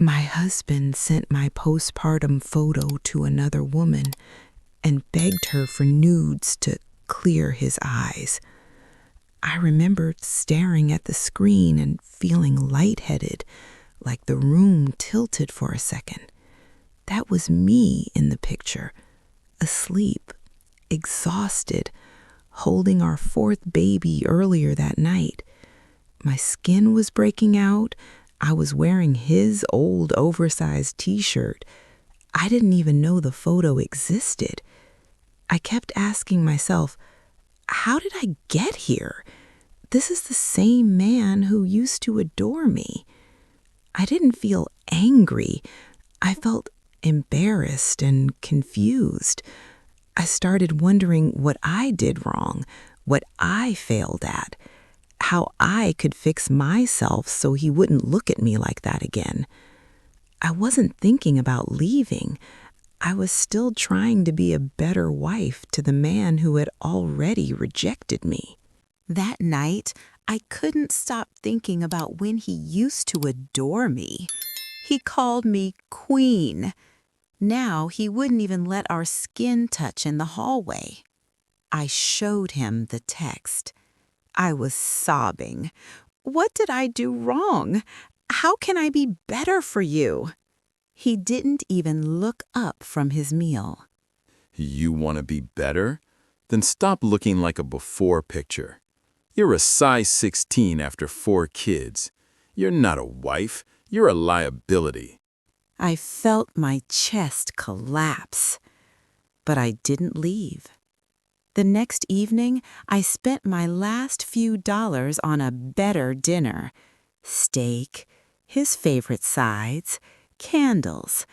My husband sent my postpartum photo to another woman and begged her for nudes to clear his eyes. I remembered staring at the screen and feeling lightheaded, like the room tilted for a second. That was me in the picture, asleep, exhausted, holding our fourth baby earlier that night. My skin was breaking out. I was wearing his old oversized t-shirt. I didn't even know the photo existed. I kept asking myself, how did I get here? This is the same man who used to adore me. I didn't feel angry. I felt embarrassed and confused. I started wondering what I did wrong, what I failed at, how I could fix myself so he wouldn't look at me like that again. I wasn't thinking about leaving. I was still trying to be a better wife to the man who had already rejected me. That night, I couldn't stop thinking about when he used to adore me. He called me Queen. Now he wouldn't even let our skin touch in the hallway. I showed him the text. I was sobbing. What did I do wrong? How can I be better for you? He didn't even look up from his meal. You want to be better? Then stop looking like a before picture. You're a size 16 after 4 kids. You're not a wife. You're a liability. I felt my chest collapse, but I didn't leave. The next evening, I spent my last few dollars on a better dinner. Steak, his favorite sides, candles.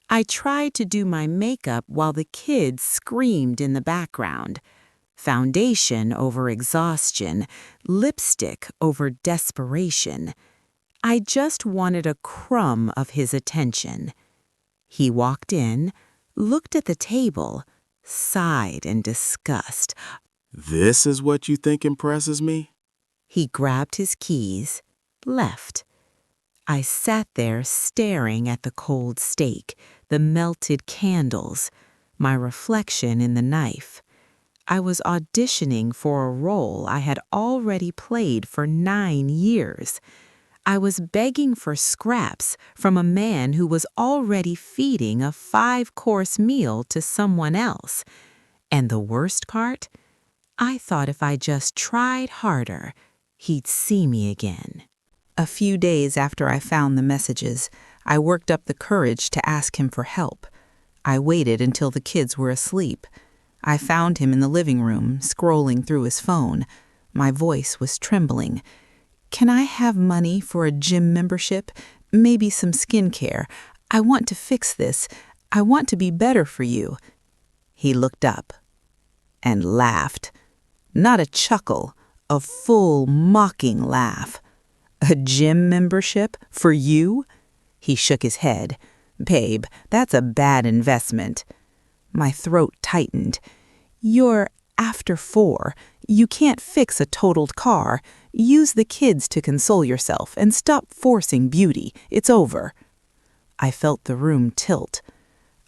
I tried to do my makeup while the kids screamed in the background. Foundation over exhaustion, lipstick over desperation. I just wanted a crumb of his attention. He walked in, looked at the table, sighed in disgust. This is what you think impresses me? He grabbed his keys, left. I sat there staring at the cold steak, the melted candles, my reflection in the knife. I was auditioning for a role I had already played for 9 years. I was begging for scraps from a man who was already feeding a 5-course meal to someone else. And the worst part? I thought if I just tried harder, he'd see me again. A few days after I found the messages, I worked up the courage to ask him for help. I waited until the kids were asleep. I found him in the living room, scrolling through his phone. My voice was trembling. Can I have money for a gym membership? Maybe some skincare. I want to fix this. I want to be better for you. He looked up and laughed. Not a chuckle, a full mocking laugh. A gym membership for you? He shook his head. Babe, that's a bad investment. My throat tightened. You're after 4. You can't fix a totaled car. Use the kids to console yourself and stop forcing beauty. It's over. I felt the room tilt.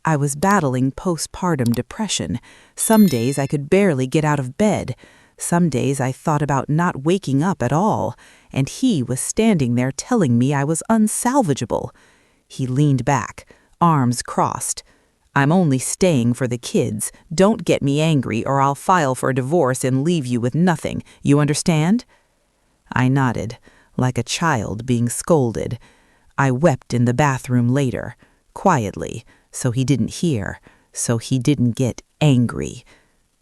I was battling postpartum depression. Some days I could barely get out of bed. Some days I thought about not waking up at all. And he was standing there telling me I was unsalvageable. He leaned back, arms crossed. I'm only staying for the kids. Don't get me angry or I'll file for a divorce and leave you with nothing. You understand? I nodded, like a child being scolded. I wept in the bathroom later, quietly, so he didn't hear, so he didn't get angry.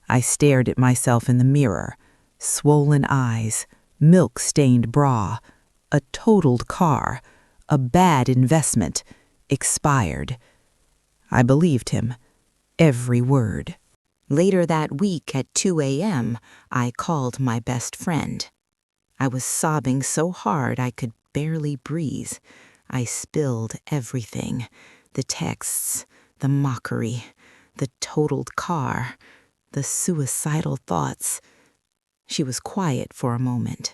I stared at myself in the mirror. Swollen eyes, milk-stained bra, a totaled car, a bad investment, expired. I believed him, every word. Later that week at 2 a.m., I called my best friend. I was sobbing so hard I could barely breathe. I spilled everything. The texts, the mockery, the totaled car, the suicidal thoughts. She was quiet for a moment.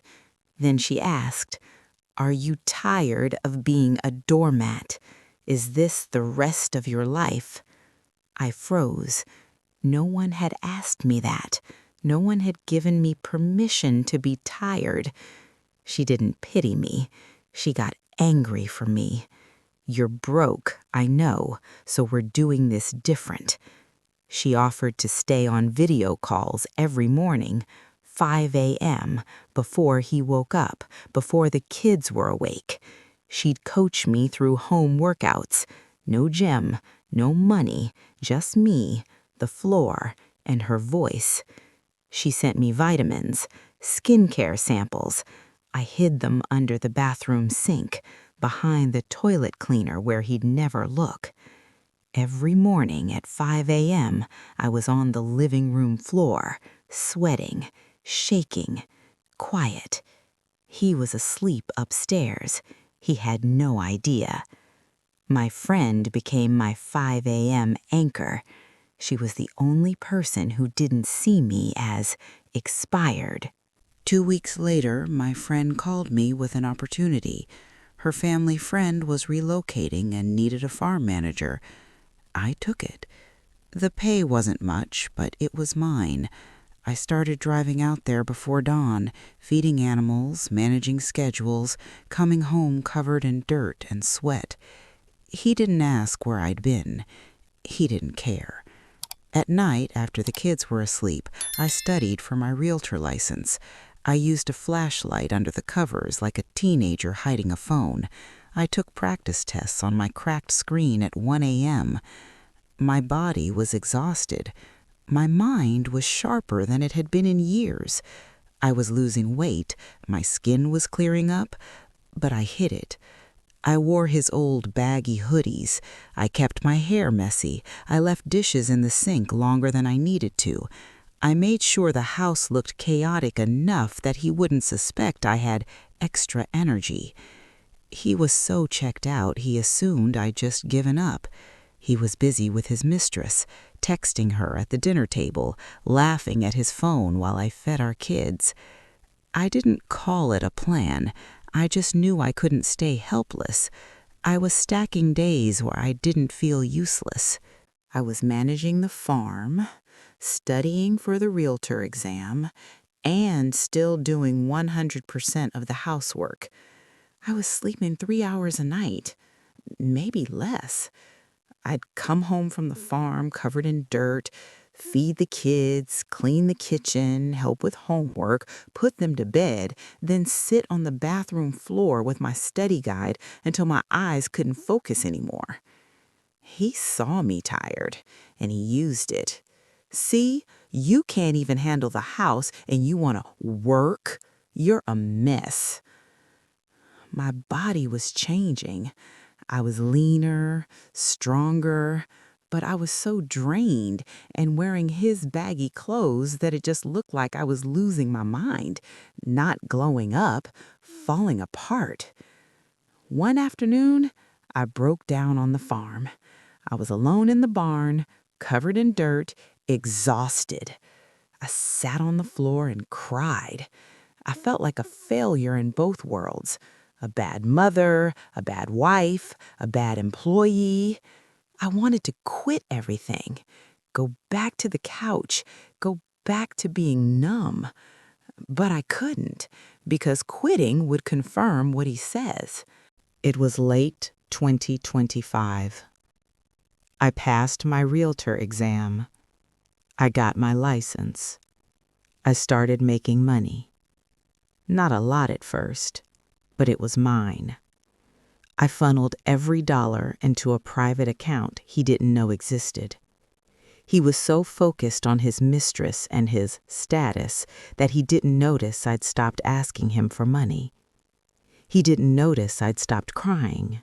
Then she asked, "Are you tired of being a doormat? Is this the rest of your life? I froze. No one had asked me that. No one had given me permission to be tired. She didn't pity me. She got angry for me. You're broke, I know, so we're doing this different. She offered to stay on video calls every morning, 5 a.m., before he woke up, before the kids were awake. She'd coach me through home workouts. No gym, no money, just me, the floor, and her voice. She sent me vitamins, skincare samples. I hid them under the bathroom sink, behind the toilet cleaner where he'd never look. Every morning at 5 a.m., I was on the living room floor, sweating, shaking, quiet. He was asleep upstairs. He had no idea. My friend became my 5 a.m. anchor. She was the only person who didn't see me as expired. 2 weeks later, my friend called me with an opportunity. Her family friend was relocating and needed a farm manager. I took it. The pay wasn't much, but it was mine. I started driving out there before dawn, feeding animals, managing schedules, coming home covered in dirt and sweat. He didn't ask where I'd been. He didn't care. At night, after the kids were asleep, I studied for my realtor license. I used a flashlight under the covers like a teenager hiding a phone. I took practice tests on my cracked screen at 1 a.m. My body was exhausted. My mind was sharper than it had been in years. I was losing weight, my skin was clearing up, but I hid it. I wore his old baggy hoodies. I kept my hair messy. I left dishes in the sink longer than I needed to. I made sure the house looked chaotic enough that he wouldn't suspect I had extra energy. He was so checked out he assumed I'd just given up. He was busy with his mistress, texting her at the dinner table, laughing at his phone while I fed our kids. I didn't call it a plan. I just knew I couldn't stay helpless. I was stacking days where I didn't feel useless. I was managing the farm, studying for the realtor exam, and still doing 100% of the housework. I was sleeping 3 hours a night, maybe less. I'd come home from the farm covered in dirt, feed the kids, clean the kitchen, help with homework, put them to bed, then sit on the bathroom floor with my study guide until my eyes couldn't focus anymore. He saw me tired, and he used it. See, you can't even handle the house, and you want to work? You're a mess. My body was changing. I was leaner, stronger, but I was so drained and wearing his baggy clothes that it just looked like I was losing my mind, not glowing up, falling apart. One afternoon, I broke down on the farm. I was alone in the barn, covered in dirt, exhausted. I sat on the floor and cried. I felt like a failure in both worlds. A bad mother, a bad wife, a bad employee. I wanted to quit everything, go back to the couch, go back to being numb. But I couldn't, because quitting would confirm what he says. It was late 2025. I passed my realtor exam. I got my license. I started making money. Not a lot at first, but it was mine. I funneled every dollar into a private account he didn't know existed. He was so focused on his mistress and his status that he didn't notice I'd stopped asking him for money. He didn't notice I'd stopped crying.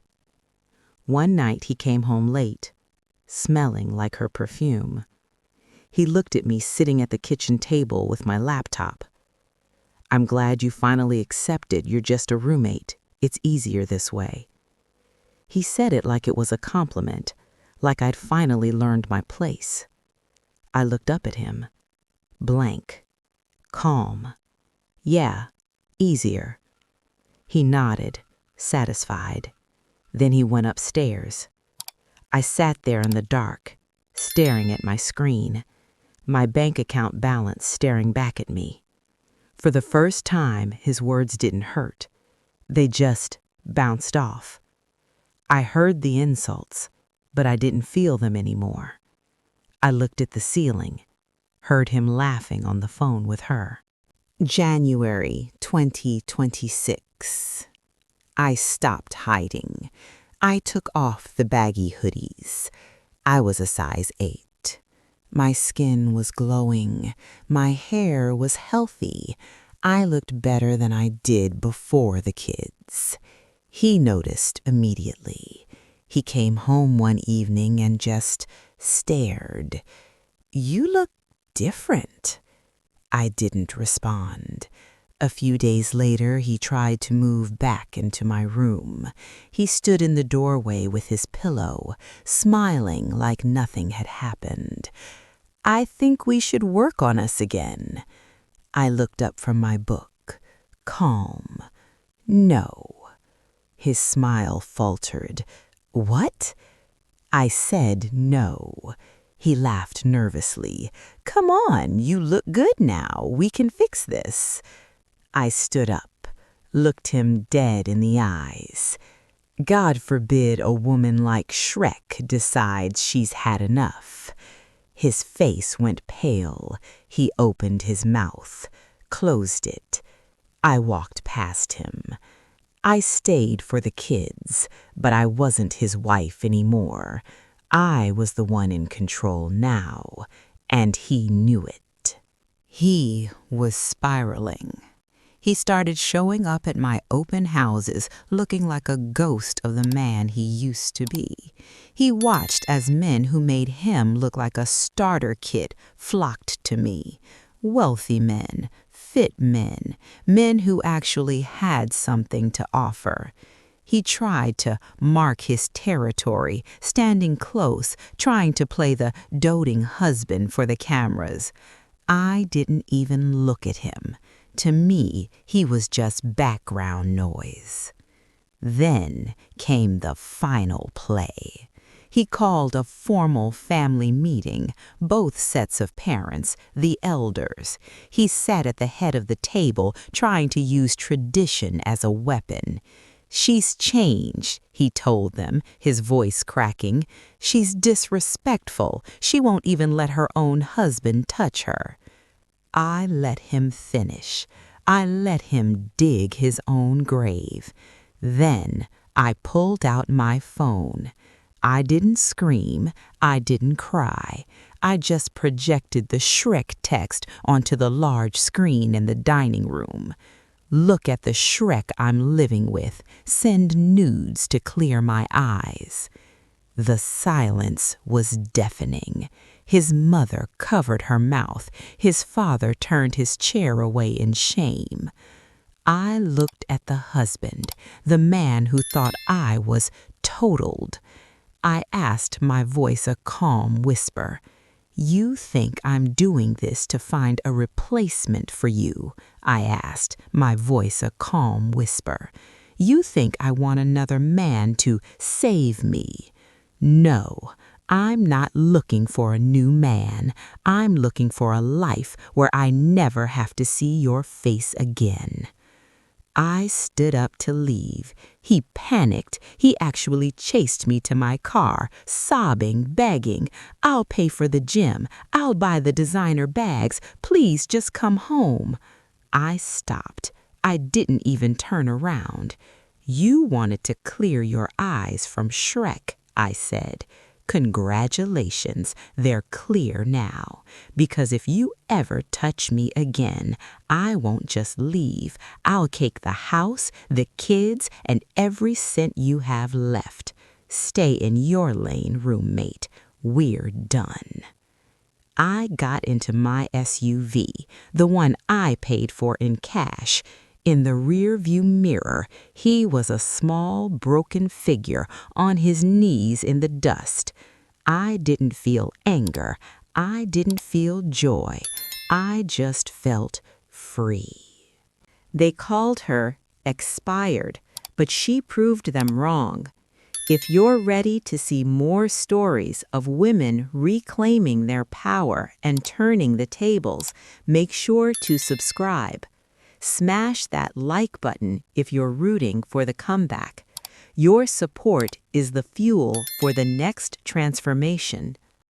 One night he came home late, smelling like her perfume. He looked at me sitting at the kitchen table with my laptop. "I'm glad you finally accepted you're just a roommate. It's easier this way." He said it like it was a compliment, like I'd finally learned my place. I looked up at him, blank, calm. "Yeah, easier." He nodded, satisfied. Then he went upstairs, I sat there in the dark, staring at my screen, my bank account balance staring back at me. For the first time, his words didn't hurt. They just bounced off. I heard the insults, but I didn't feel them anymore. I looked at the ceiling, heard him laughing on the phone with her. January 2026. I stopped hiding. I took off the baggy hoodies. I was a size 8. My skin was glowing. My hair was healthy. I looked better than I did before the kids. He noticed immediately. He came home one evening and just stared. "You look different." I didn't respond. A few days later, he tried to move back into my room. He stood in the doorway with his pillow, smiling like nothing had happened. "I think we should work on us again." I looked up from my book, calm. "No." His smile faltered. "What?" I said no. He laughed nervously. "Come on, you look good now. We can fix this." I stood up, looked him dead in the eyes. God forbid a woman like Shrek decides she's had enough. His face went pale. He opened his mouth, closed it. I walked past him. I stayed for the kids, but I wasn't his wife anymore. I was the one in control now, and he knew it. He was spiraling. He started showing up at my open houses looking like a ghost of the man he used to be. He watched as men who made him look like a starter kit flocked to me. Wealthy men, fit men, men who actually had something to offer. He tried to mark his territory, standing close, trying to play the doting husband for the cameras. I didn't even look at him. To me, he was just background noise. Then came the final play. He called a formal family meeting, both sets of parents, the elders. He sat at the head of the table, trying to use tradition as a weapon. "She's changed," he told them, his voice cracking. "She's disrespectful. She won't even let her own husband touch her." I let him finish. I let him dig his own grave. Then I pulled out my phone. I didn't scream. I didn't cry. I just projected the Shrek text onto the large screen in the dining room. "Look at the Shrek I'm living with. Send nudes to clear my eyes." The silence was deafening. His mother covered her mouth. His father turned his chair away in shame. I looked at the husband, the man who thought I was totaled. I asked, my voice a calm whisper, "You think I'm doing this to find a replacement for you?" I asked, my voice a calm whisper. "You think I want another man to save me?" "No, I'm not looking for a new man. I'm looking for a life where I never have to see your face again." I stood up to leave. He panicked. He actually chased me to my car, sobbing, begging, "I'll pay for the gym. I'll buy the designer bags. Please just come home." I stopped. I didn't even turn around. "You wanted to clear your eyes from Shrek," I said. "Congratulations, they're clear now. Because if you ever touch me again, I won't just leave. I'll take the house, the kids, and every cent you have left. Stay in your lane, roommate. We're done." I got into my SUV, the one I paid for in cash. In the rear-view mirror, he was a small, broken figure on his knees in the dust. I didn't feel anger. I didn't feel joy. I just felt free. They called her expired, but she proved them wrong. If you're ready to see more stories of women reclaiming their power and turning the tables, make sure to subscribe. Smash that like button if you're rooting for the comeback. Your support is the fuel for the next transformation.